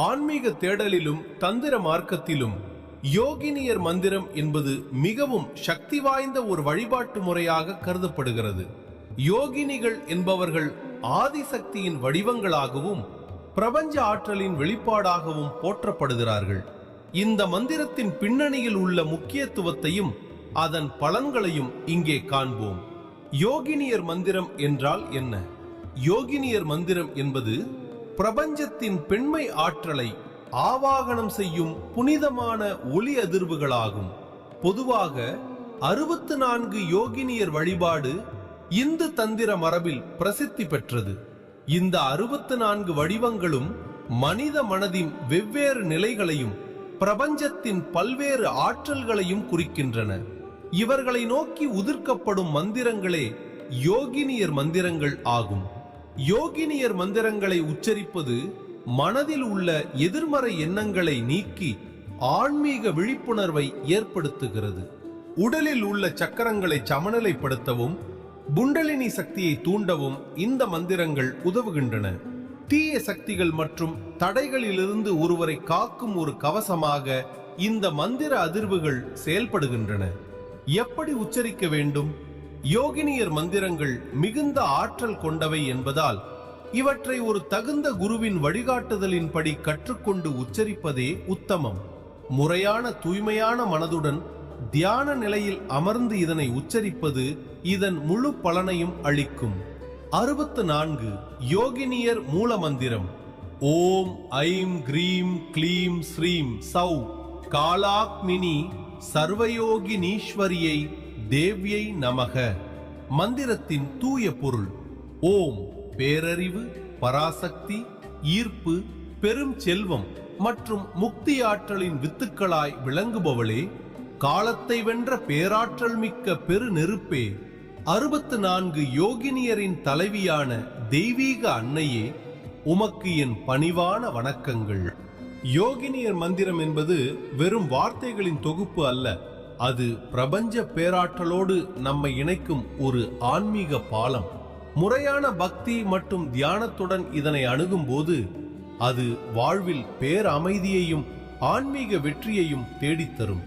ஆன்மீக தேடலிலும் தந்திர மார்க்கத்திலும் யோகினியர் மந்திரம் என்பது மிகவும் சக்தி வாய்ந்த ஒரு வழிபாட்டு முறையாக கருதப்படுகிறது. யோகினிகள் என்பவர்கள் ஆதிசக்தியின் வடிவங்களாகவும் பிரபஞ்ச ஆற்றலின் வெளிப்பாடாகவும் போற்றப்படுகிறார்கள். இந்த மந்திரத்தின் பின்னணியில் உள்ள முக்கியத்துவத்தையும் அதன் பலன்களையும் இங்கே காண்போம். யோகினியர் மந்திரம் என்றால் என்ன? யோகினியர் மந்திரம் என்பது பிரபஞ்சத்தின் பெண்மை ஆற்றலை ஆவாகனம் செய்யும் புனிதமான ஒளி அதிர்வுகளாகும். பொதுவாக 64 யோகினியர் வழிபாடு இந்து தந்திர மரபில் பிரசித்தி பெற்றது. இந்த 64 வடிவங்களும் மனித மனதின் வெவ்வேறு நிலைகளையும் பிரபஞ்சத்தின் பல்வேறு ஆற்றல்களையும் குறிக்கின்றன. இவர்களை நோக்கி உதிர்க்கப்படும் மந்திரங்களே யோகினியர் மந்திரங்கள் ஆகும். யோகினியர் மந்திரங்களை உச்சரிப்பது மனதில் உள்ள எதிர்மறை எண்ணங்களை நீக்கி ஆன்மீக விழிப்புணர்வை ஏற்படுத்துகிறது. உடலில் உள்ள சக்கரங்களை சமநிலைப்படுத்தவும் குண்டலினி சக்தியை தூண்டவும் இந்த மந்திரங்கள் உதவுகின்றன. தீய சக்திகள் மற்றும் தடைகளிலிருந்து ஒருவரை காக்கும் ஒரு கவசமாக இந்த மந்திர அதிர்வுகள் செயல்படுகின்றன. எப்படி உச்சரிக்க வேண்டும்? யோகினியர் மந்திரங்கள் மிகுந்த ஆற்றல் கொண்டவை என்பதால் இவற்றை ஒரு தகுந்த குருவின் வழிகாட்டுதலின்படி கற்றுக்கொண்டு உச்சரிப்பதே உத்தமம். முறையான தூய்மையான மனதுடன் தியான நிலையில் அமர்ந்து இதனை உச்சரிப்பது இதன் முழு பலனையும் அளிக்கும். 64 யோகினியர் மூல மந்திரம். ஓம் ஐம் கிரீம் க்ளீம் ஸ்ரீம் சௌ காலாக்மினி சர்வயோகினீஸ்வரியை தேவ்யை நமக. மந்திரத்தின் தூய பொருள்: ஓம் பேரறிவு, பராசக்தி, ஈர்ப்பு, பெரும் செல்வம் மற்றும் முக்தி ஆற்றலின் வித்துக்களாய் விளங்குபவளே, காலத்தை வென்ற பேராற்றல் மிக்க பெரு நெருப்பே, 64 யோகினியரின் தலைவியான தெய்வீக அன்னையே, உமக்கு என் பணிவான வணக்கங்கள். யோகினியர் மந்திரம் என்பது வெறும் வார்த்தைகளின் தொகுப்பு அல்ல. அது பிரபஞ்ச பேராற்றலோடு நம்மை இணைக்கும் ஒரு ஆன்மீக பாலம். முறையான பக்தி மற்றும் தியானத்துடன் இதனை அணுகும் போது அது வாழ்வில் பேரமைதியையும் ஆன்மீக வெற்றியையும் தேடித்தரும்.